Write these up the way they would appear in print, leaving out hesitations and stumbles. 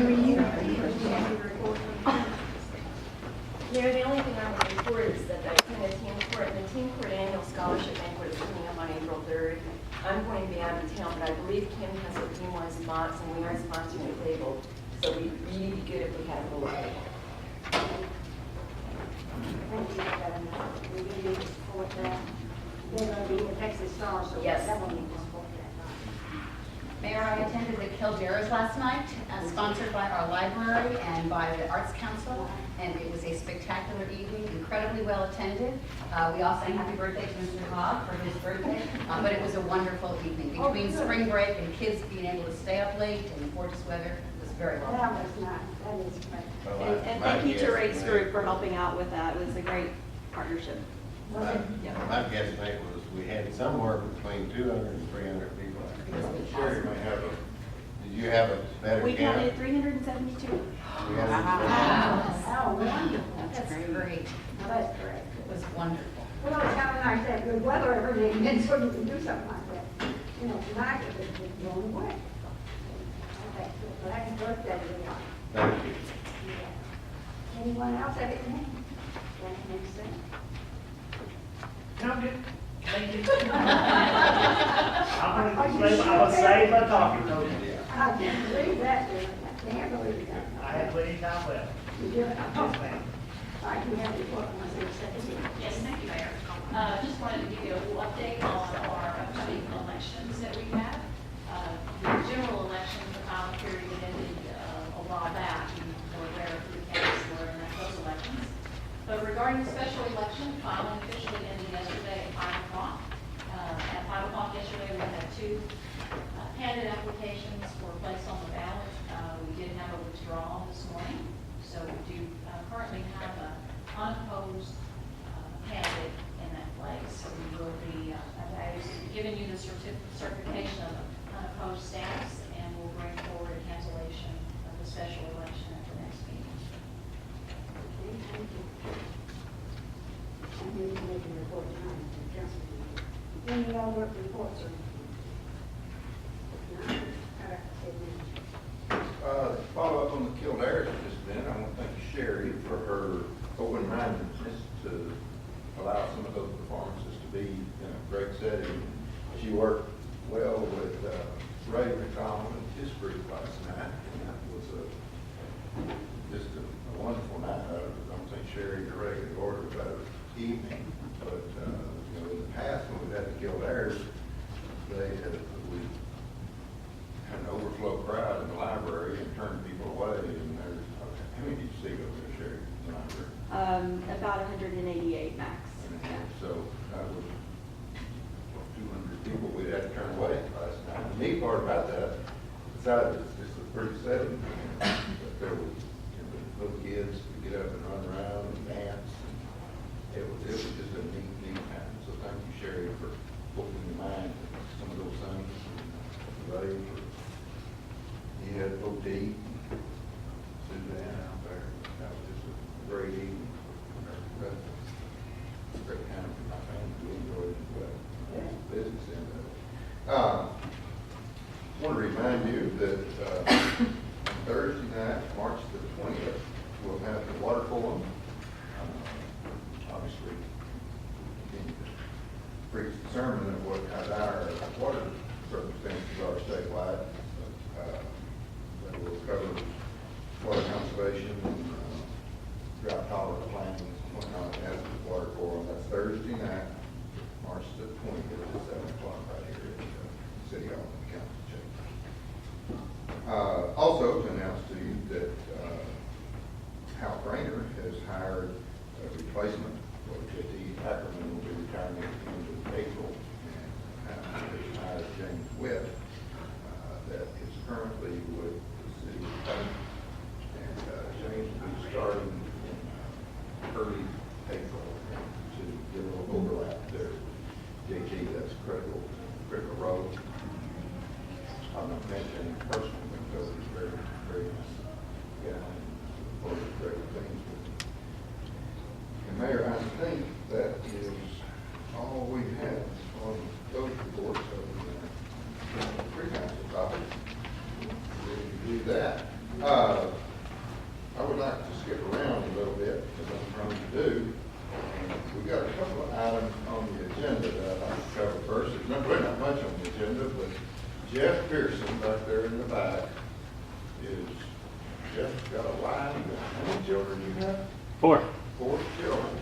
Mayor, the only thing I want to report is that I attended team court, and the team court annual scholarship banquet is coming up on April 3rd. I'm going to be out of town, but I believe Kim has her team one spots, and we are sponsoring a table. So we'd really be good if we had a little table. Thank you, we need to support that. They're going to be the Texas Stars, so Yes. that one needs to support that. Mayor, I attended the Kilderas last night, sponsored by our library and by the Arts Council, and it was a spectacular evening, incredibly well attended. We all sang happy birthday to Mr. Hogg for his birthday, but it was a wonderful evening. Between spring break and kids being able to stay up late and gorgeous weather, it was very well. That was nice, that is great. And thank you to Ray's group for helping out with that. It was a great partnership. Was it? My guesstimate was we had somewhere between 200 and 300 people. Sherry may have a, did you have a better We count? counted 372. We had a- Oh, wonderful. That's great. That's great. It was wonderful. Well, it's kind of nice to have good weather every day, and so you can do something like that. You know, tonight it was blown away. Okay, well, happy birthday, everyone. Thank you. Yeah. Anyone else have anything? Next thing. No, good. Thank you. I'm gonna save my talking to you. I can't believe that, I can't believe that. I have plenty of time left. You do it? Yes, ma'am. All right, you have the report, I want to say a second. Yes, thank you, Mayor. Just wanted to give you a little update on our upcoming elections that we have. The general election, the final period ended a while back. You were aware of who the candidates were in those elections. But regarding the special election, filing officially ended yesterday at 5 o'clock. At 5 o'clock yesterday, we had 2 candidate applications were placed on the ballot. We did have a withdrawal this morning, so we do currently have an unopposed candidate in that place. So we will be giving you the certification of unopposed status, and we'll bring forward a cancellation of the special election at the next meeting. Okay, thank you. I'm going to make a report tonight to the council meeting. Any other reports or? No? All right, say To follow up on the Kildares just then, I want to thank Sherry for her open-mindedness to allow some of those performances to be in a great setting. She worked well with Ray McCollum and his group last night, and that was just a wonderful night. I don't think Sherry directly ordered about the evening, but you know, in the past when we had the Kildares, we had an overflow crowd in the library and turned people away. And there's, how many did you see over there, Sherry, in the library? About 188 max. So that was 200 people we had to turn away last night. The neat part about that, besides it's just a pretty setting, but there was, you know, little kids to get up and run around and dance. It was just a neat time. So thank you, Sherry, for opening your mind to some of those things. Ray, he had OT, Suzanne out there. That was just a great evening. Great time for my family. We enjoyed it as well. Business end of it. I want to remind you that Thursday night, March the 20th, we'll have the water forum. Obviously, continue to preach the sermon of what our water circumstances are statewide. But we'll cover water conservation, drought tolerant planning, and whatnot, as the water forum. That's Thursday night, March the 20th at 7 o'clock right here at City Hall in the council chamber. Also to announce to you that Hal Grainer has hired a replacement for J.T. Ackerman, will be retiring at the end of April, and has hired James Witt, that is currently with the city of Payne. And James will be starting in early April to get a little overlap there. J.T., that's a critical role. I'm not mentioning him personally, because he's very, very nice guy, and great things with him. And Mayor, I would like to skip around a little bit, as I'm trying to do. We got a couple of items on the agenda that I'd like to cover first. There's not really not much on the agenda, but Jeff Pearson back there in the back is, Jeff got a wife. How many children you have? 4. 4 children.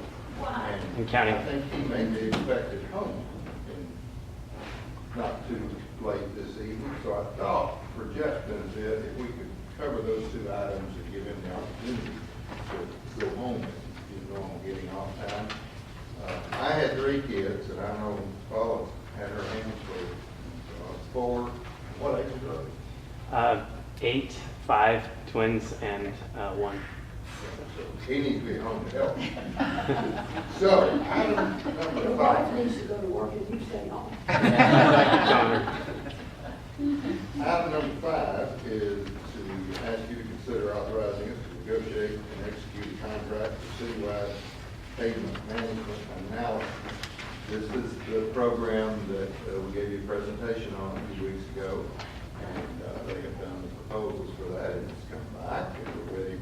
And counting. I think he may be expected home in not too late this evening, so I thought for Jeff's benefit, if we could cover those 2 items and give him the opportunity to go home at his normal getting off time. I had 3 kids, and I know Paula had her hands full. 4, what ages are they? 8, 5 twins, and 1. He needs to be home to help. So, item number Your wife 5. needs to go to work and you stay home. Item number 5 is to ask you to consider authorizing us to negotiate and execute a contract for citywide pavement management analysis. This is the program that we gave you a presentation on a few weeks ago, and they have done the proposals for that, and it's come back, and we're ready to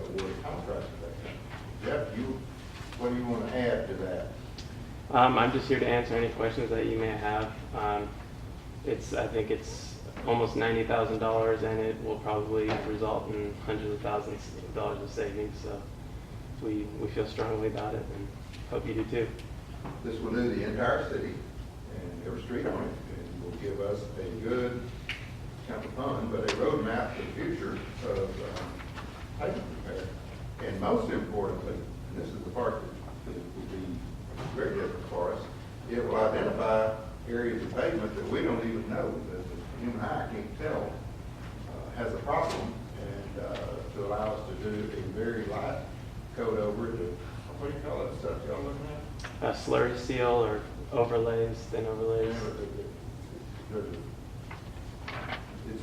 award a contract for that. Jeff, what do you want to add to that? I'm just here to answer any questions that you may have. I think it's almost $90,000, and it will probably result in hundreds of thousands of dollars of savings. So we feel strongly about it, and hope you do too. This will do the entire city and every street on it, and will give us a good, kind of fun, but a roadmap for the future of pavement repair. And most importantly, and this is the part that will be very different for us, it will identify areas of pavement that we don't even know, that the human eye can't tell has a problem, and to allow us to do a very light coat over it. What do you call that stuff y'all looking at? A slurry seal or overlays, thin overlays.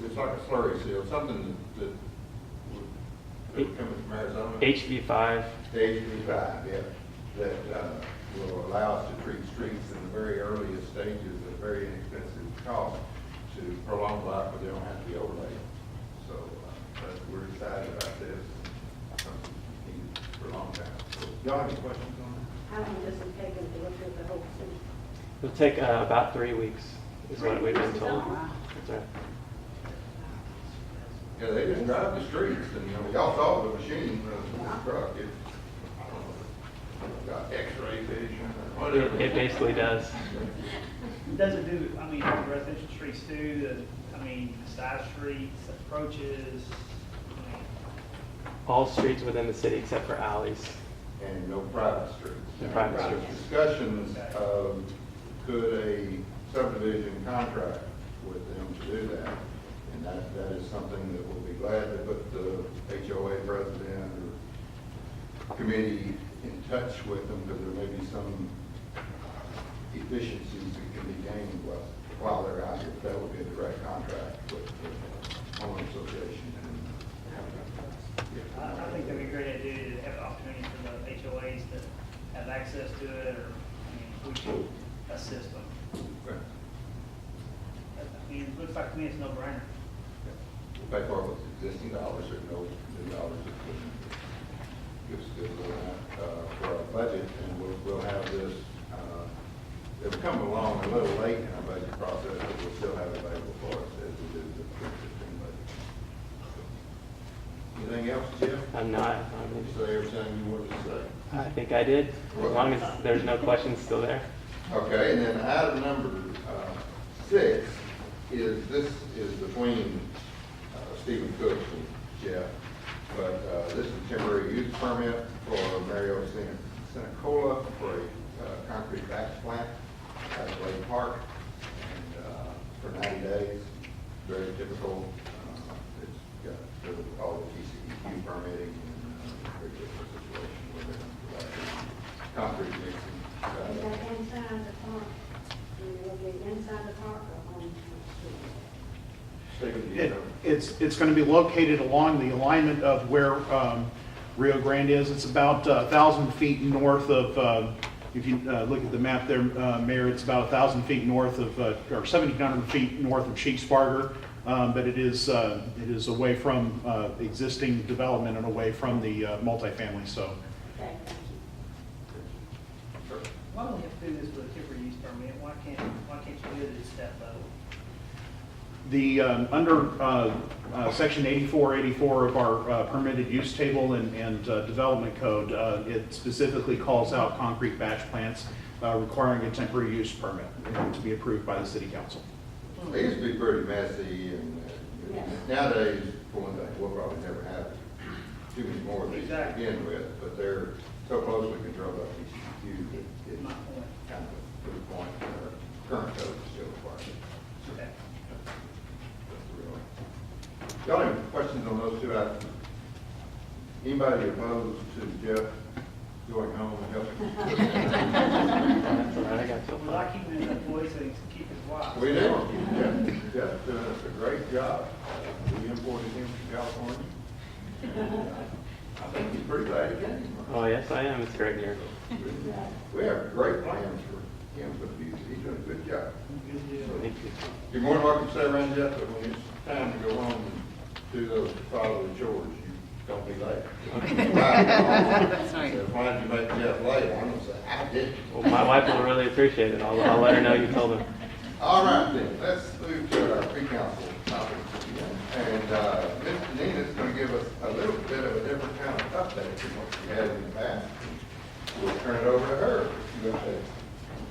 It's like a slurry seal, something that would come from Arizona. HV5. HV5, yeah, that will allow us to treat streets in the very earliest stages at a very inexpensive cost to prolong life, but they don't have to be overlaid. So we're excited about this. Something needed for a long time. So, y'all have any questions on that? How long does it take them to look at the whole city? It'll take about 3 weeks, is what we've been told. That's right. Yeah, they just drive the streets, and y'all saw the machine, the truck, it, I don't know, it's got X-ray vision or whatever. It basically does. Does it do, I mean, residential streets too, the side streets, approaches, All streets within the city except for alleys. And no private streets. No private Right. streets. Discussions of could a subdivision contract with them to do that. And that is something that we'll be glad to put the HOA president or committee in touch with them, because there may be some efficiencies that can be gained while they're out here. That would be a direct contract with the homeowner association. I think that'd be a great idea to have an opportunity for the HOAs to have access to it, or, we should assist them. Okay. It looks like to me it's no brainer. We'll pay for it with existing dollars, or no new dollars that would give us a good look for our budget, and we'll have this, it'll come along a little late in our budget process, but we'll still have it available for us as we do the 2015 budget. Anything else, Jim? I'm not. Did you say everything you wanted to say? I think I did, as long as there's no questions still there. Okay, and then item number 6 is, this is between Stephen Cook and Jeff, but this is a temporary use permit for Mario Senecola for a concrete batch plant at Lake Park, and for 90 days. Very typical. It's got all the TCEQ permitting, and very typical situation where they're going to provide concrete mixing. Is that inside the park? Do you look at inside the park or on the street? Stephen, do you know? It's going to be located along the alignment of where Rio Grande is. It's about 1,000 feet north of, if you look at the map there, Mayor, it's about 1,000 feet north of, or 1,700 feet north of Sheepsbarger. but it is away from existing development and away from the multifamily, so. Okay, thank you. Why don't we have to do this with a temporary use permit? Why can't you do it as step though? The, under section 8484 of our permitted use table and development code, it specifically calls out concrete batch plants requiring a temporary use permit to be approved by the city council. They used to be pretty messy, and nowadays, for one thing, we'll probably never have too many more of these to Exactly. begin with, but they're so closely controlled by TCQ that it's My point. kind of to the point where current code still requires it. Okay. That's the real. Y'all have any questions on those two items? Anybody opposed to Jeff going home and helping? That's all right, I got so Well, I keep him in that voice so he can keep his wife. We do. Jeff's doing us a great job. We imported him from California. I think he's pretty glad he came. Oh, yes, I am. It's great here. We have great plans for him for the future. He's doing a good job. Good deal. Thank you. You're more than welcome to stay around, Jeff, but when it's time to go home and do those fatherly chores, you don't be late. That's right. So why did you make Jeff late? I'm gonna say, I didn't. Well, my wife will really appreciate it. I'll let her know you told her. All right, then, let's move to our pre-council topics again. And Ms. Nina's going to give us a little bit of a different kind of update from what she had in the past. We'll turn it over to her. Go ahead.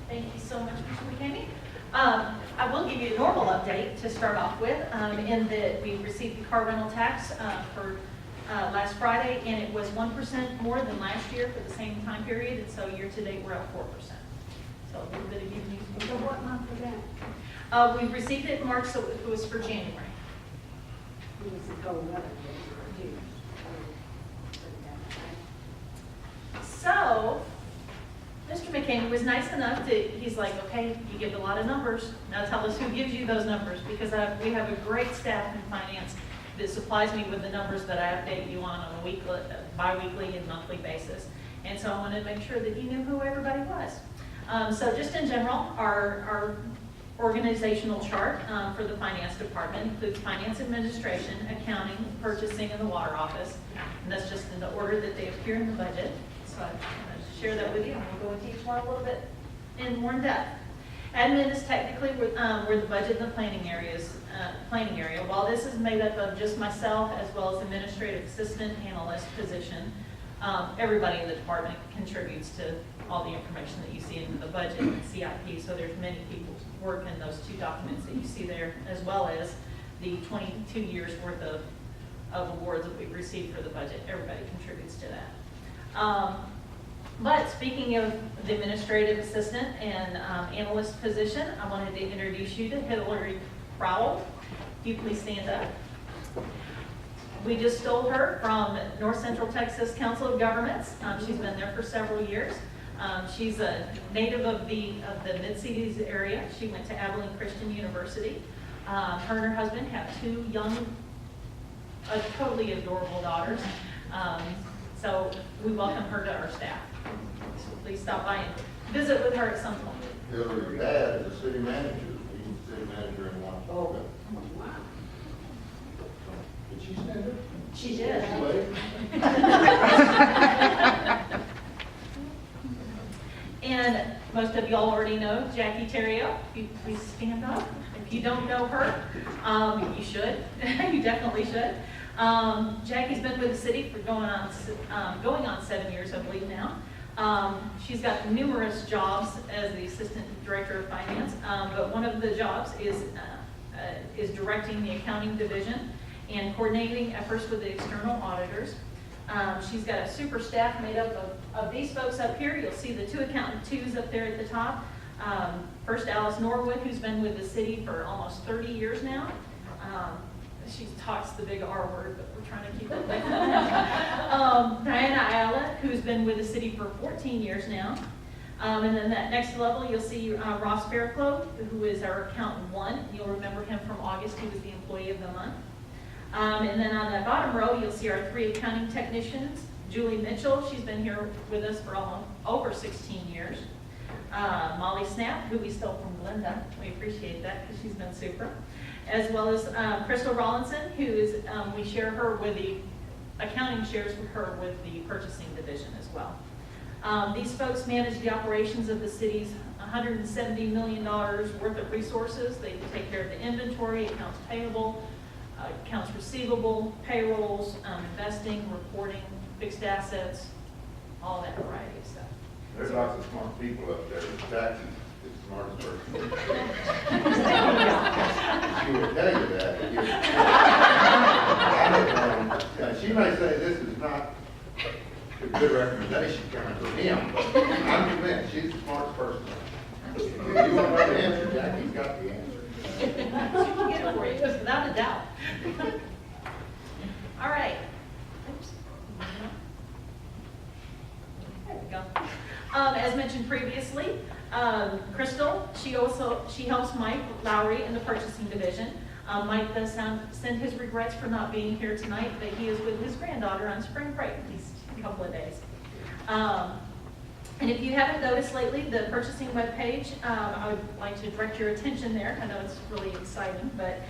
Thank you so much, Mr. McKamey. I will give you a normal update to start off with, in that we received the car rental tax for last Friday, and it was 1% more than last year for the same time period, and so year-to-date, we're up 4%. So a little bit of good news. So what month was that? We received it in March, so it was for January. It was the cold weather. June. So, Mr. McKamey was nice enough to, he's like, okay, you give a lot of numbers. Now tell us who gives you those numbers, because we have a great staff in finance that supplies me with the numbers that I update you on a weekly, bi-weekly and monthly basis. And so I wanted to make sure that you knew who everybody was. So just in general, our organizational chart for the finance department includes finance administration, accounting, purchasing, and the water office. And that's just in the order that they appear in the budget. So I wanted to share that with you, and we'll go into each one a little bit more in depth. Admin is technically where the budget and the planning area. While this is made up of just myself as well as administrative assistant analyst position, everybody in the department contributes to all the information that you see in the budget and CIP. So there's many people's work in those two documents that you see there, as well as the 22 years worth of awards that we've received for the budget. Everybody contributes to that. But speaking of the administrative assistant and analyst position, I wanted to introduce you to Hillary Crowell. If you please stand up. We just stole her from North Central Texas Council of Governments. She's been there for several years. She's a native of the Mid-Cities area. She went to Abilene Christian University. Her and her husband have two young, totally adorable daughters. So we welcome her to our staff. So please stop by and visit with her at some point. Hillary's dad is a city manager. He's the city manager in Watauga. Did she stand up? She did. She waved? And most of y'all already know Jackie Terrio. If you please stand up. If you don't know her, you should. You definitely should. Jackie's been with the city for going on 7 years, I believe now. She's got numerous jobs as the assistant director of finance, but one of the jobs is directing the accounting division and coordinating efforts with the external auditors. She's got a super staff made up of these folks up here. You'll see the two accountant twos up there at the top. First, Alice Norwood, who's been with the city for almost 30 years now. She talks the big R word, but we're trying to keep it. Diana Ayala, who's been with the city for 14 years now. And then that next level, you'll see Ross Fairclough, who is our accountant one. You'll remember him from August. He was the employee of the month. And then on the bottom row, you'll see our three accounting technicians. Julie Mitchell, she's been here with us for over 16 years. Molly Snap, who we stole from Glenda. We appreciate that because she's been super. as well as Crystal Rollinson, who is, we share her with the, accounting shares with her with the purchasing division as well. These folks manage the operations of the city's $170 million worth of resources. They take care of the inventory, accounts payable, accounts receivable, payrolls, investing, reporting, fixed assets, all that variety of stuff. There's lots of smart people up there, but Jackie is the smartest person. She would tell you that. She may say this is not a good recommendation coming from him, but I'm convinced she's the smartest person. If you want to know the answer, Jackie's got the answer. She can get it for you, without a doubt. All right. Oops. There we go. As mentioned previously, Crystal, she helps Mike Lowry in the purchasing division. Mike does send his regrets for not being here tonight, but he is with his granddaughter on spring break these couple of days. And if you haven't noticed lately, the purchasing webpage, I would like to direct your attention there. I know it's really exciting, but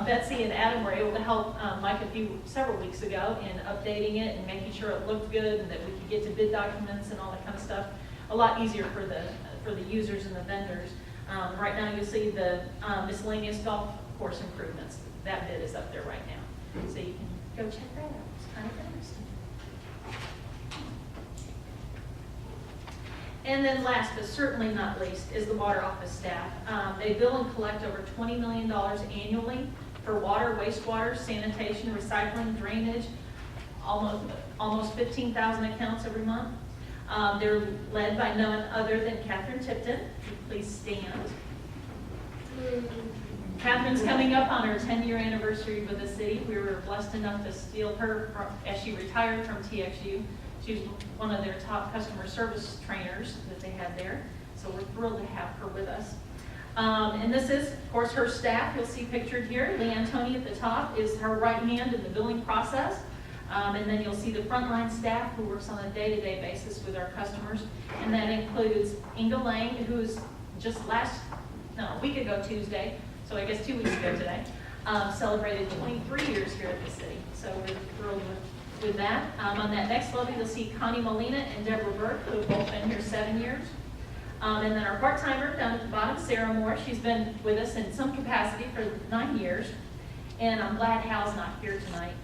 Betsy and Adam were able to help Mike several weeks ago in updating it and making sure it looked good and that we could get to bid documents and all that kind of stuff. A lot easier for the users and the vendors. Right now you'll see the miscellaneous golf course improvements. That bid is up there right now. So you can go check that out. It's kind of interesting. And then last but certainly not least is the water office staff. They bill and collect over $20 million annually for water, wastewater, sanitation, recycling, drainage, almost 15,000 accounts every month. They're led by none other than Catherine Tipton. Please stand. Catherine's coming up on her 10-year anniversary with the city. We were blessed enough to steal her as she retired from TXU. She was one of their top customer service trainers that they had there. So we're thrilled to have her with us. And this is, of course, her staff. You'll see pictured here. Leanne Tony at the top is her right hand in the billing process. And then you'll see the frontline staff who works on a day-to-day basis with our customers. And that includes Inga Lang, who's just a week ago Tuesday, so I guess 2 weeks ago today, celebrated 23 years here at the city. So we're thrilled with that. On that next level, you'll see Connie Molina and Deborah Burke, who have both been here 7 years. And then our part-timer down at the bottom, Sarah Moore, she's been with us in some capacity for 9 years. And I'm glad Hal's not here tonight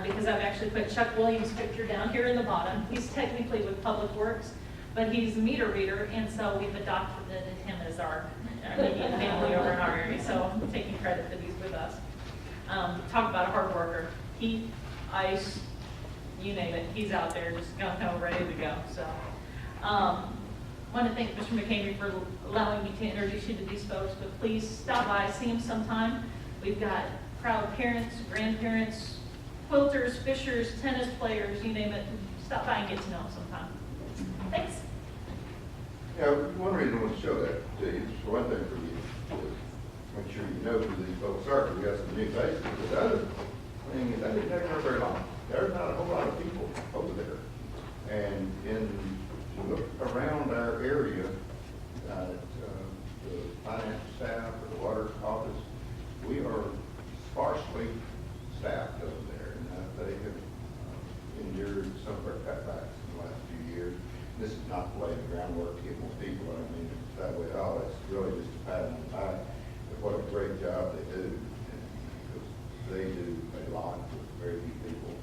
because I've actually put Chuck Williams' picture down here in the bottom. He's technically with Public Works, but he's a meter reader, and so we've adopted him as our immediate family over in our area. So I'm taking credit that he's with us. Talk about a hard worker. Heat, ice, you name it, he's out there just ready to go. So I want to thank Mr. McHenry for allowing me to introduce you to these folks, but please stop by, see them sometime. We've got proud parents, grandparents, quilters, fishers, tennis players, you name it. Stop by and get to know them sometime. Thanks. Yeah, one reason I want to show that to you is for one thing for you to make sure you know who these folks are, because we got some new faces. But the other thing is, I didn't know her very long. There's not a whole lot of people over there. And if you look around our area, the finance staff or the water office, we are sparsely staffed over there. And they have endured some of our cutbacks in the last few years. This is not laying the groundwork to get more people. I don't mean it that way at all. It's really just a pat on the back. But what a great job they do. And because they do a lot with very few people.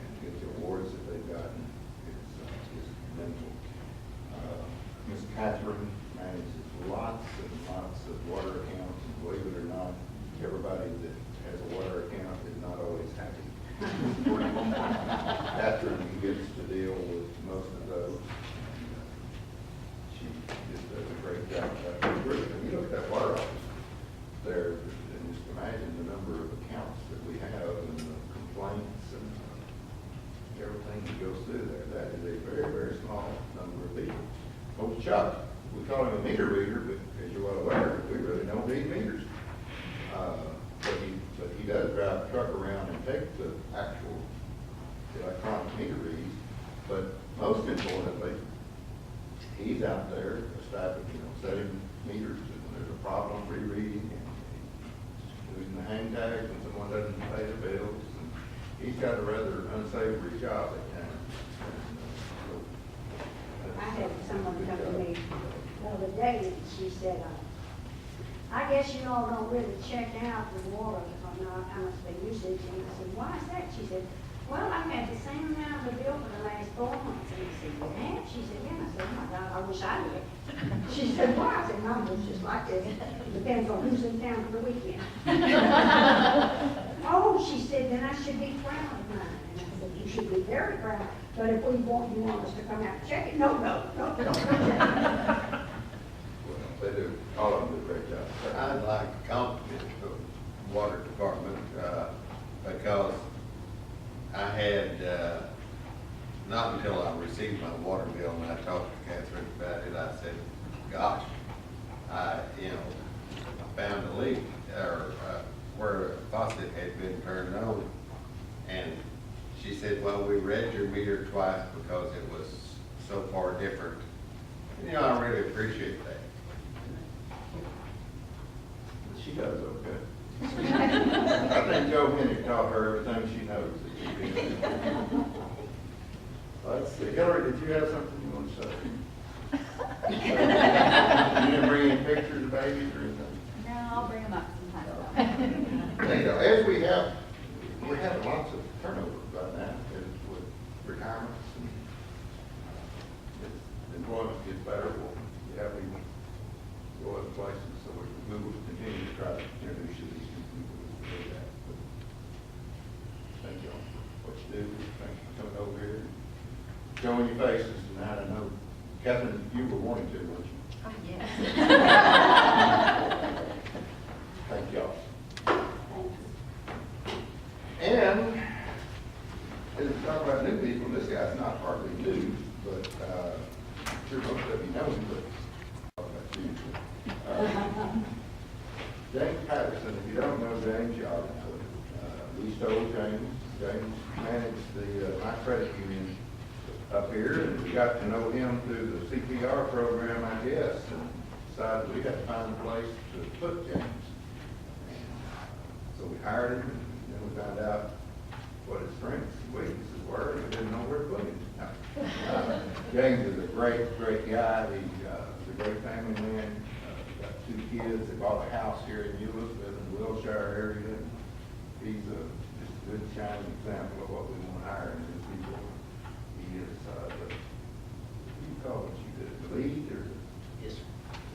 And to get the awards that they've gotten, it's mental. Miss Catherine manages lots and lots of water accounts. And believe it or not, everybody that has a water account is not always happy. Catherine gets to deal with most of those. She just does a great job. When you look at that water office there, and just imagine the number of accounts that we have and the complaints and everything that goes through there. That is a very, very small number of people. Old Chuck, we call him a meter reader, but as you're well aware, we really don't read meters. But he does drive a truck around and take the actual electronic meter reads. But most importantly, he's out there setting meters. And when there's a problem rereading and losing the hang unsavory job at times. I had someone come to me the other day, and she said, I guess you all don't really check out the water or not, how much they usage. And I said, why is that? She said, well, I've had the same amount of the bill for the last 4 months. And I said, you have? She said, yeah. And I said, oh my God, I wish I did. She said, why? I said, mine was just like this. It depends on who's in town for the weekend. Oh, she said, then I should be proud of mine. And I said, you should be very proud. But if we want, you want us to come out and check it? No. Well, they do, all of them do a great job. I'd like to compliment the water department, because I had, not until I received my water bill, and I talked to Catherine about it, I said, gosh, I found a leak, or where a faucet had been turned on, and she said, well, we read your meter twice because it was so far different. And, I really appreciate that. She does okay. I think Joe Henry taught her everything she knows that she did. Let's see, Hillary, did you have something you want to say? You didn't bring any pictures of babies or anything? No, I'll bring them up sometime. As we have lots of turnover right now with retirements and as employment gets better, we have even go other places, so we will continue to try to introduce you to these new people who do that. But thank you all for what you do. Thank you for coming over here and showing your faces tonight. I know, Catherine, you were wanting to, weren't you? Oh, yes. Thank y'all. And as we talk about new people, this guy's not hardly new, but I'm sure most of you know him, but I'll talk about you. James Patterson, if you don't know James, you ought to know him. We stole James. James managed the my credit union up here, and we got to know him through the CPR program, I guess, and decided we had to find a place to put James. And, so we hired him, and then we found out what his strengths and weaknesses were, and we didn't know where to put him. James is a great guy. He's a great family man. Got 2 kids. They bought a house here in Euless, live in the Wilshire area. And he's just a good, shining example of what we want to hire in new people. He is you call what you did, the lead or? Yes, sir.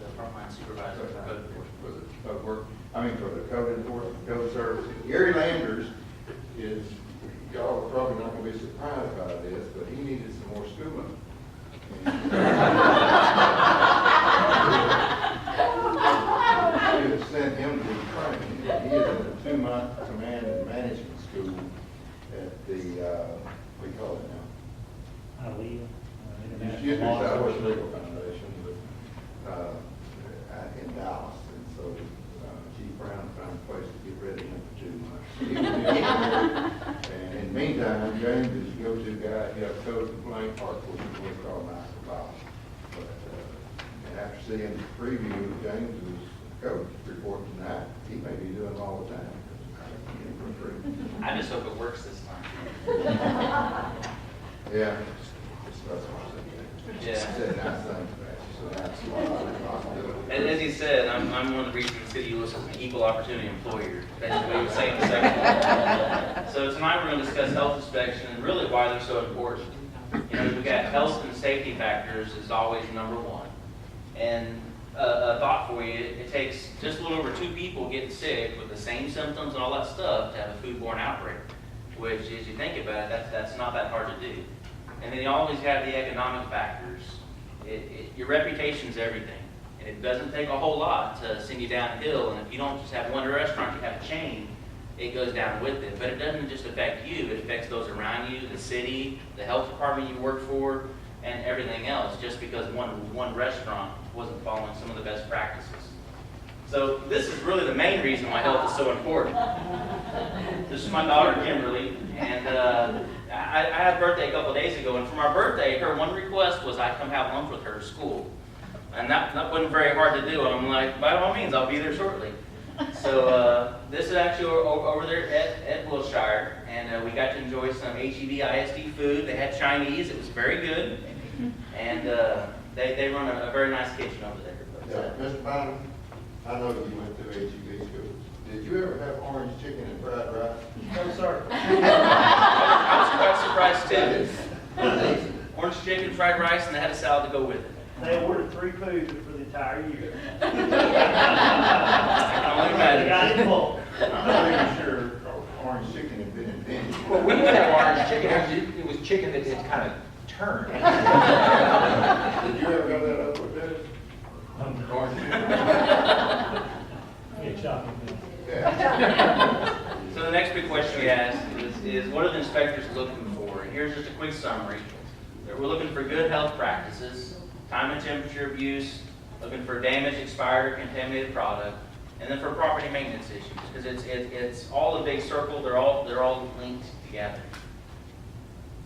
The frontline supervisor for code enforcement. For the code enforcement, code services. Gary Landers is, y'all are probably not going to be surprised by this, but he needed some more schooling. We have sent him to training. He is in a 2-month command and management school at the, what do you call it now? It's the Southwest Legal Foundation, but in Dallas. And so Chief Brown found a place to get rid of him for 2 months. And in the meantime, James is the go-to guy. If you have a code complaint, or of course, you want to call Michael Ball. But and after seeing the preview of James's code report tonight, he may be doing it all the time. I just hope it works this time. Yeah. That's what I said. Yeah. She said nice things, man. She said that's what I possibility. And as he said, I'm one of the reasons the city of Euless is an equal opportunity employer. That's what he was saying in the second one. So tonight we're going to discuss health inspection and really why they're so important. We've got health and safety factors is always number 1. And a thought for you, it takes just a little over 2 people getting sick with the same symptoms and all that stuff to have a foodborne outbreak, which, as you think about it, that's not that hard to do. And then you always have the economic factors. Your reputation's everything. And it doesn't take a whole lot to send you downhill. And if you don't just have one restaurant, you have a chain, it goes down with it. But it doesn't just affect you, it affects those around you, the city, the health department you work for, and everything else, just because one restaurant wasn't following some of the best practices. So this is really the main reason why health is so important. This is my daughter, Kimberly, and I had a birthday a couple of days ago, and for my birthday, her one request was I come have lunch with her at school. And that wasn't very hard to do, and I'm like, by all means, I'll be there shortly. So this is actually over there at Wilshire, and we got to enjoy some HEB ISD food. They had Chinese, it was very good, and they run a very nice kitchen over there. Yeah, Mr. Bynum, I know you went through HEB school. Did you ever have orange chicken and fried rice? No, sir. I was quite surprised too. Orange chicken, fried rice, and they had a salad to go with it. They ordered 3 foods for the entire year. I can only imagine. They got it full. I'm pretty sure orange chicken had been invented. Well, we used to have orange chicken, actually, it was chicken that had kind of turned. Did you ever go that up with Dennis? Orange chicken? Get shopping. Yeah. So the next big question we ask is what are the inspectors looking for? And here's just a quick summary. We're looking for good health practices, time and temperature abuse, looking for damaged, expired, or contaminated product, and then for property maintenance issues, because it's all a big circle. They're all linked together.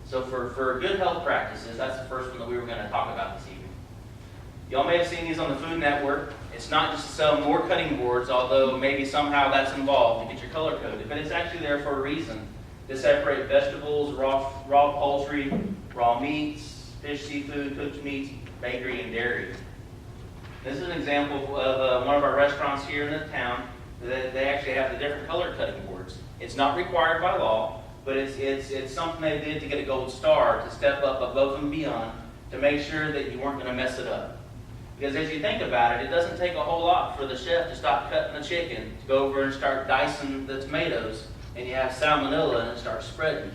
So for good health practices, that's the first one that we were going to talk about this evening. Y'all may have seen these on the Food Network. It's not just to sell more cutting boards, although maybe somehow that's involved to get your color coded, but it's actually there for a reason, to separate vegetables, raw poultry, raw meats, fish, seafood, cooked meats, bakery, and dairy. This is an example of one of our restaurants here in the town. They actually have the different color cutting boards. It's not required by law, but it's something they did to get a gold star, to step up above and beyond, to make sure that you weren't going to mess it up. Because as you think about it, it doesn't take a whole lot for the chef to stop cutting the chicken, to go over and start dicing the tomatoes, and you have salmonella and it starts spreading.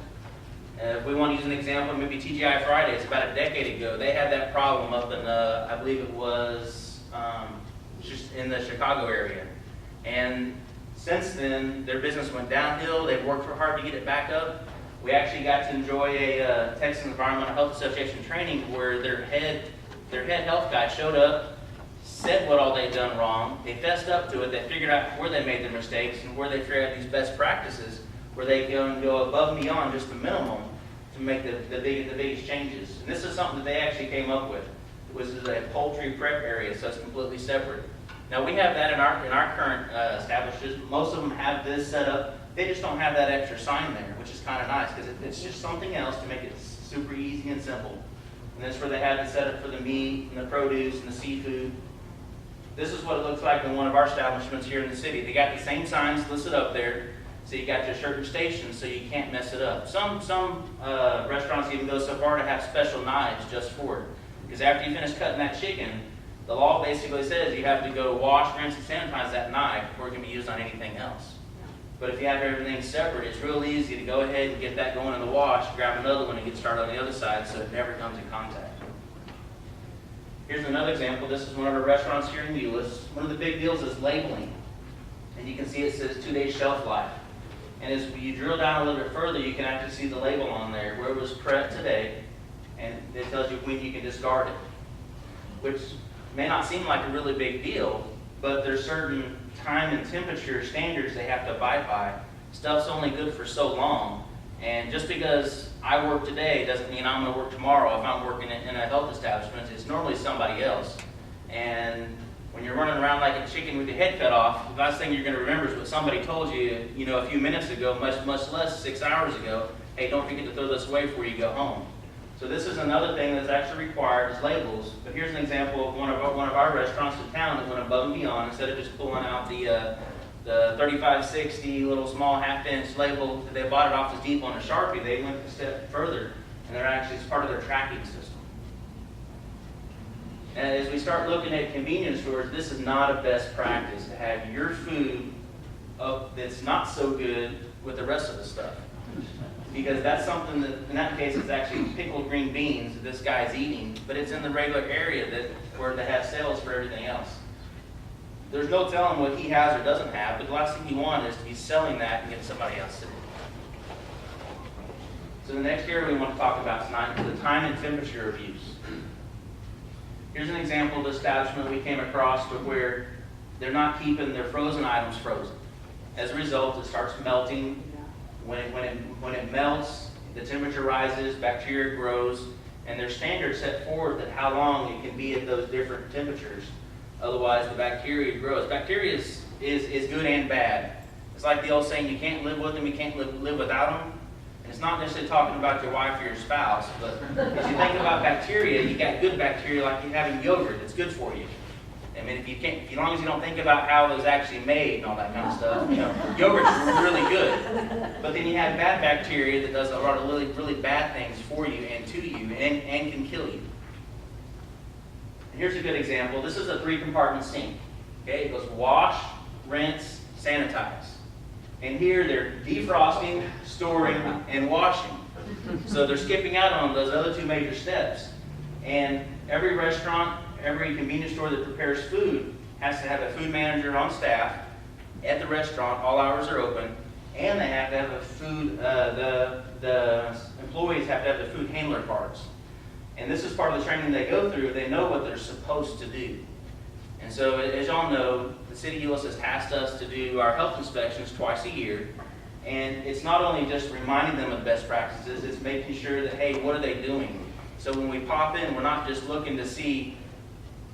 If we want to use an example, maybe TGI Fridays, about a decade ago, they had that problem up in, I believe it was just in the Chicago area. And since then, their business went downhill. They've worked hard to get it back up. We actually got to enjoy a Texas Environmental Health Association training where their head health guy showed up, said what all they'd done wrong. They fessed up to it. They figured out where they made their mistakes and where they figured out these best practices, where they go above and beyond just the minimum to make the biggest changes. And this is something that they actually came up with. It was a poultry prep area, so it's completely separate. Now we have that in our current establishments. Most of them have this set up. They just don't have that extra sign there, which is kind of nice because it's just something else to make it super easy and simple. And that's where they have it set up for the meat and the produce and the seafood. This is what it looks like in one of our establishments here in the city. They got the same signs listed up there. So you got your certain stations so you can't mess it up. Some restaurants even go so far to have special knives just for it. Because after you finish cutting that chicken, the law basically says you have to go wash, rinse, and sanitize that knife before it can be used on anything else. But if you have everything separate, it's real easy to go ahead and get that going in the wash, grab another one, and get started on the other side so it never comes in contact. Here's another example. This is one of our restaurants here in Euless. One of the big deals is labeling. And you can see it says 2-day shelf life. And as you drill down a little bit further, you can actually see the label on there, where it was prepped today, and it tells you when you can discard it. Which may not seem like a really big deal, but there's certain time and temperature standards they have to abide by. Stuff's only good for so long, and just because I work today doesn't mean I'm going to work tomorrow. If I'm working in a health establishment, it's normally somebody else. And when you're running around like a chicken with your head cut off, the last thing you're going to remember is what somebody told you, a few minutes ago, much less 6 hours ago. Hey, don't forget to throw this away before you go home. So this is another thing that's actually required is labels. But here's an example of one of our restaurants in town that went above and beyond. Instead of just pulling out the 3560 little small half-inch label that they bought it off the Depot on a Sharpie, they went a step further, and they're actually it's part of their tracking system. And as we start looking at convenience stores, this is not a best practice to have your food up that's not so good with the rest of the stuff. Because that's something that, in that case, it's actually pickled green beans that this guy's eating, but it's in the regular area where they have sales for everything else. There's no telling what he has or doesn't have, but the last thing you want is to be selling that and get somebody else to do it. So the next area we want to talk about tonight is the time and temperature of use. Here's an example of the establishment we came across where they're not keeping their frozen items frozen. As a result, it starts melting. When it melts, the temperature rises, bacteria grows, and there's standards set forth at how long it can be at those different temperatures. Otherwise, the bacteria grows. Bacteria is is good and bad. It's like the old saying, you can't live with them, you can't live without them. And it's not necessarily talking about your wife or your spouse, but as you think about bacteria, you got good bacteria like you have in yogurt that's good for you. I mean, as long as you don't think about how it was actually made and all that kind of stuff, yogurt's really good. But then you have bad bacteria that does a lot of really, really bad things for you and to you and can kill you. And here's a good example. This is a 3-compartment sink. Okay, it goes wash, rinse, sanitize. And here they're defrosting, storing, and washing. So they're skipping out on those other 2 major steps. And every restaurant, every convenience store that prepares food has to have a food manager on staff at the restaurant. All hours are open, and they have to have a food. The employees have to have the food handler cards, and this is part of the training they go through. They know what they're supposed to do, and so as y'all know, the city of Euless has tasked us to do our health inspections twice a year, and it's not only just reminding them of best practices; it's making sure that hey, what are they doing? So when we pop in, we're not just looking to see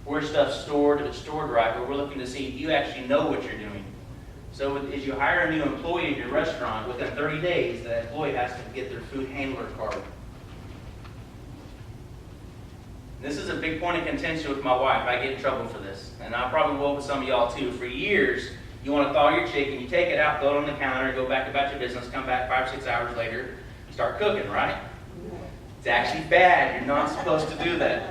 where stuff's stored, if it's stored right, but we're looking to see if you actually know what you're doing. So as you hire a new employee at your restaurant, within 30 days, that employee has to get their food handler card. This is a big point of contention with my wife. I get in trouble for this, and I probably will with some of y'all too. For years, you want to thaw your chicken, you take it out, throw it on the counter, go back about your business, come back 5 or 6 hours later, start cooking, right? It's actually bad. You're not supposed to do that.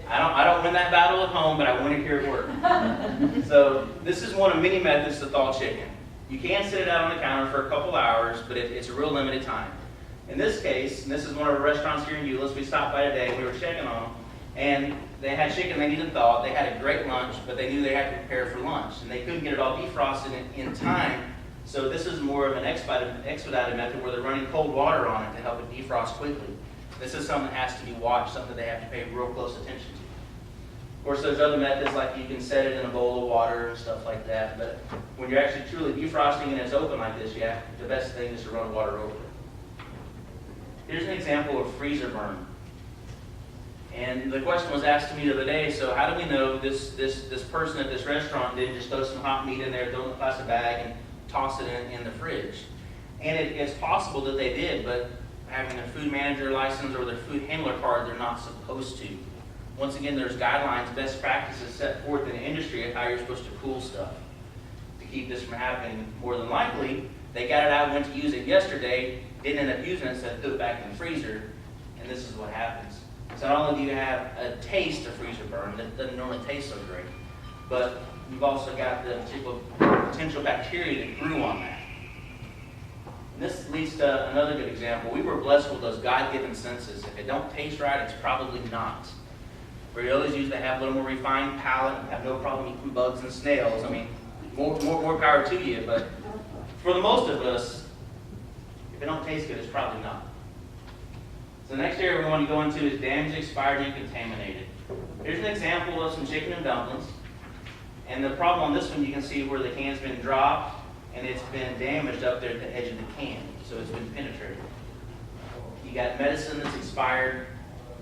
I don't win that battle at home, but I win it here at work. So this is one of many methods to thaw chicken. You can sit it out on the counter for a couple hours, but it's a real limited time. In this case, and this is one of our restaurants here in Euless, we stopped by today, we were checking on them, and they had chicken they needed thawed. They had a great lunch, but they knew they had to prepare for lunch, and they couldn't get it all defrosted in time. So this is more of an expedited method where they're running cold water on it to help it defrost quickly. This is something that has to be watched, something they have to pay real close attention to. Of course, there's other methods like you can set it in a bowl of water and stuff like that, but when you're actually truly defrosting and it's open like this, the best thing is to run water over it. Here's an example of freezer burn. And the question was asked to me the other day, so how do we know this person at this restaurant didn't just throw some hot meat in there, throw it in a plastic bag, and toss it in the fridge? And it's possible that they did, but having a food manager license or their food handler card, they're not supposed to. Once again, there's guidelines, best practices set forth in the industry of how you're supposed to cool stuff to keep this from happening. More than likely, they got it out, went to use it yesterday, didn't end up using it, so they threw it back in the freezer, and this is what happens. So not only do you have a taste of freezer burn that doesn't normally taste so great, but you've also got the potential bacteria that grew on that. And this leads to another good example. We were blessed with those God-given senses. If it don't taste right, it's probably not. Briollas usually have a little more refined palate and have no problem eating bugs and snails. I mean, more power to you, but for the most of us, if it don't taste good, it's probably not. So the next area we want to go into is damaged, expired, and contaminated. Here's an example of some chicken and dumplings. And the problem on this one, you can see where the can's been dropped and it's been damaged up there at the edge of the can. So it's been penetrated. You got medicine that's expired.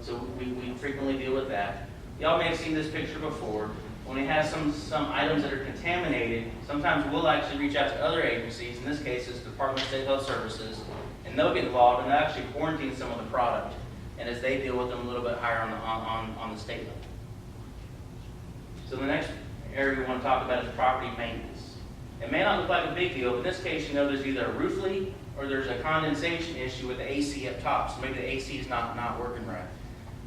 So we frequently deal with that. Y'all may have seen this picture before. When we have some items that are contaminated, sometimes we'll actually reach out to other agencies. In this case, it's the Department of State Health Services, and they'll get involved and they'll actually quarantine some of the product. And as they deal with them a little bit higher on the state level. So the next area we want to talk about is property maintenance. It may not look like a big deal, but in this case, you know there's either a roof leak or there's a condensation issue with the AC up top. So maybe the AC is not working right.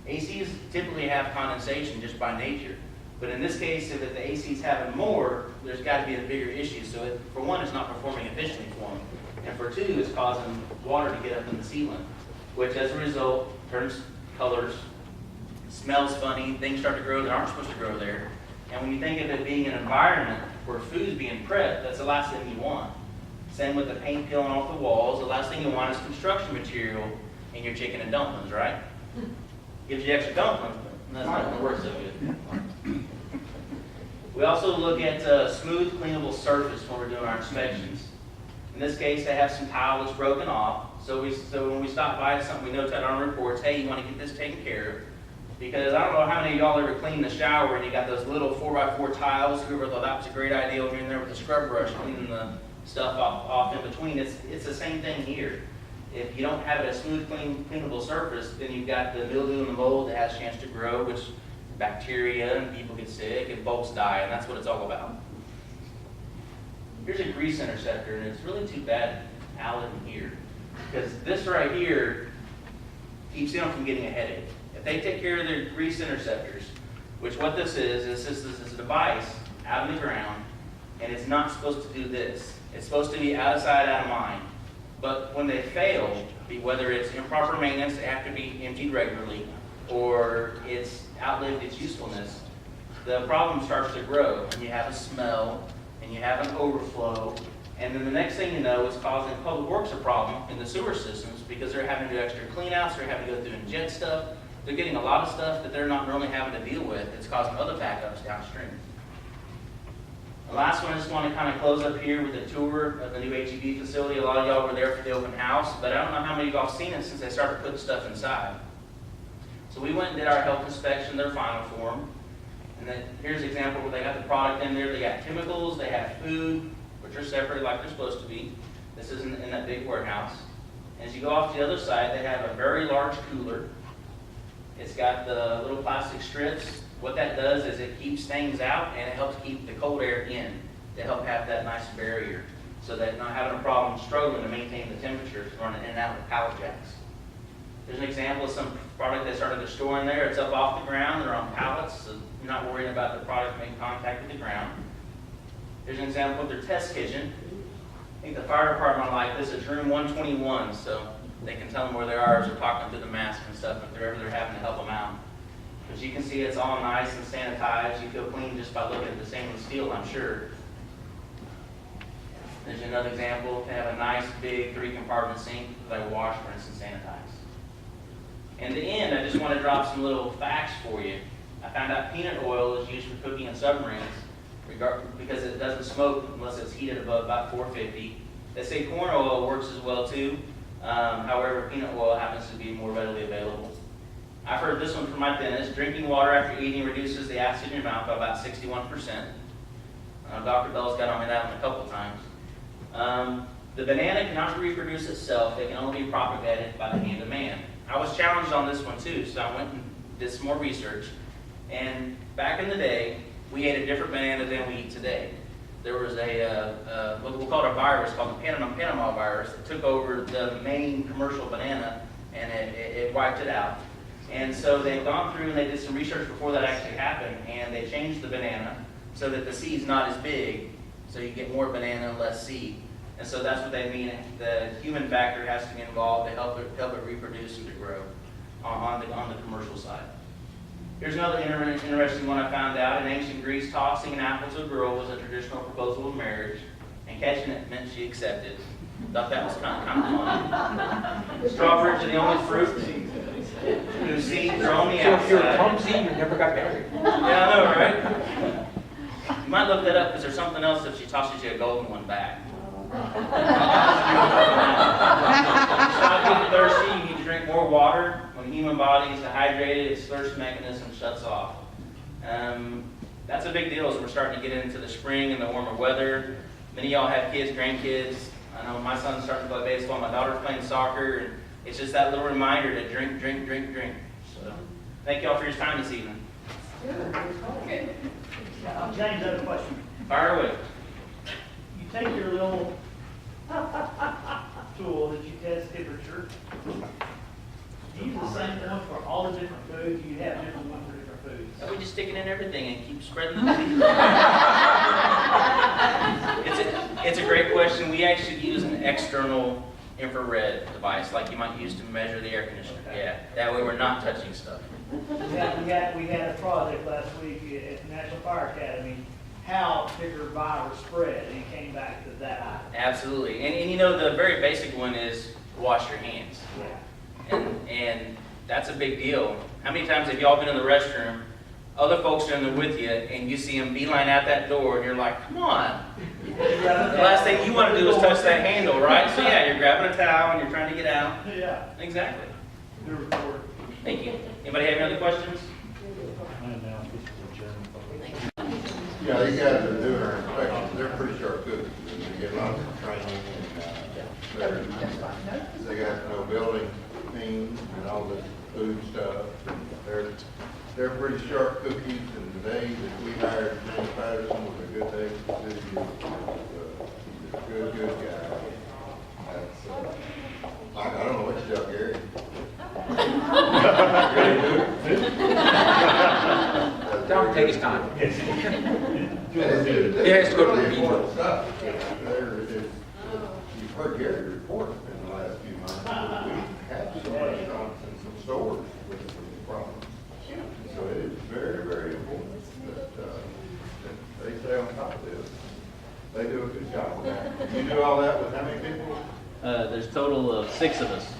ACs typically have condensation just by nature. But in this case, if the AC's having more, there's got to be a bigger issue. So for one, it's not performing efficiently for them. And for two, it's causing water to get up in the ceiling, which as a result turns colors, smells funny, things start to grow that aren't supposed to grow there. And when you think of it being an environment where food's being prepped, that's the last thing you want. Same with the paint peeling off the walls. The last thing you want is construction material in your chicken and dumplings, right? Gives you extra dumplings, but that's not going to work so good. We also look at smooth, cleanable surface when we're doing our inspections. In this case, they have some tile that's broken off. So when we stop by, it's something we note on our reports, hey, you want to get this taken care of. Because I don't know how many of y'all ever clean the shower and you got those little 4x4 tiles. Whoever thought that was a great idea over in there with the scrub brush cleaning the stuff off in between. It's the same thing here. If you don't have it a smooth, cleanable surface, then you've got the mildew and the mold that has a chance to grow, which bacteria and people get sick and folks die, and that's what it's all about. Here's a grease interceptor, and it's really too bad out in here, because this right here keeps them from getting a headache. If they take care of their grease interceptors, which what this is a device out in the ground, and it's not supposed to do this. It's supposed to be out of sight, out of mind. But when they fail, whether it's improper maintenance, they have to be emptied regularly, or it's outlived its usefulness, the problem starts to grow, and you have a smell, and you have an overflow, and then the next thing you know, it's causing public works a problem in the sewer systems because they're having to do extra cleanouts, they're having to go through and jet stuff, they're getting a lot of stuff that they're not normally having to deal with. It's causing other backups downstream. The last one, I just want to kind of close up here with a tour of the new HEB facility. A lot of y'all were there for the open house, but I don't know how many of y'all have seen it since they started putting stuff inside. So we went and did our health inspection, their final form. And then here's an example where they got the product in there. They got chemicals, they have food, which are separated like they're supposed to be. This isn't in that big warehouse. And as you go off to the other side, they have a very large cooler. It's got the little plastic strips. What that does is it keeps things out and it helps keep the cold air in to help have that nice barrier so that not having a problem struggling to maintain the temperature running in and out with pallet jacks. There's an example of some product they started to store in there. It's up off the ground. They're on pallets, so you're not worried about the product making contact with the ground. There's an example of their test kitchen. I think the fire department like this is room 121, so they can tell them where they are as they're talking through the mask and stuff if they're having to help them out. As you can see, it's all nice and sanitized. You feel clean just by looking at the stainless steel, I'm sure. There's another example. They have a nice big 3-compartment sink that they wash, rinse, and sanitize. In the end, I just want to drop some little facts for you. I found out peanut oil is used for cooking in submarines because it doesn't smoke unless it's heated above about 450. They say corn oil works as well too. However, peanut oil happens to be more readily available. I've heard this one from my dentist. Drinking water after eating reduces the acid in your mouth by about 61%. Dr. Bell's got on me that one a couple times. The banana cannot reproduce itself. It can only be propagated by the hand of man. I was challenged on this one too, so I went and did some more research. And back in the day, we ate a different banana than we eat today. There was what we'll call a virus called the Panama virus that took over the main commercial banana, and it wiped it out. And so they've gone through and they did some research before that actually happened, and they changed the banana so that the seed's not as big, so you get more banana and less seed. And so that's what they mean. The human factor has to be involved to help it reproduce and to grow on the commercial side. Here's another interesting one I found out. In ancient Greece, tossing an apple to a girl was a traditional proposal of marriage, and catching it meant she accepted. Thought that was kind of fun. Strawberries are the only fruit whose seeds are on the outside. So if you're clumsy, you never got married. Yeah, I know, right? You might look that up because there's something else if she tosses you a golden one back. Stop getting thirsty, you need to drink more water. When the human body is dehydrated, its thirst mechanism shuts off. That's a big deal as we're starting to get into the spring and the warmer weather. Many of y'all have kids, grandkids. I know my son's starting to play baseball, my daughter's playing soccer, and it's just that little reminder to drink, drink, drink, drink. So, thank y'all for your time this evening. James, I have a question. Fire away. You take your little tool that you test temperature. Do you use the same one for all the different foods? Do you have different ones for different foods? And we just stick it in everything and keep spreading the disease. It's a great question. We actually use an external infrared device like you might use to measure the air conditioner. Yeah, that way we're not touching stuff. We had a project last week at the National Fire Academy, how bigger virus spread, and it came back to that. Absolutely. And you know, the very basic one is wash your hands. Yeah. And that's a big deal. How many times have y'all been in the restroom, other folks are in there with you, and you see them beeline out that door, and you're like, come on. The last thing you want to do is touch that handle, right? So yeah, you're grabbing a towel and you're trying to get out. Yeah. Exactly. Thank you. Anybody have any other questions? Yeah, these guys are doing our inspections, they're pretty sharp cookies, and they get lots of training, and, they got no building teams and all this food stuff. They're pretty sharp cookies, and the day that we hired James Patterson was a good day for the city. He's a good guy. That's, I don't know what to tell Gary. Tell him to take his time. He has to go to the meeting. You've heard Gary report in the last few months, we have so much nonsense in some stores with the problems. So it is very, very important that they stay on top of this. They do a good job with that. You do all that with how many people? There's a total of 6 of us.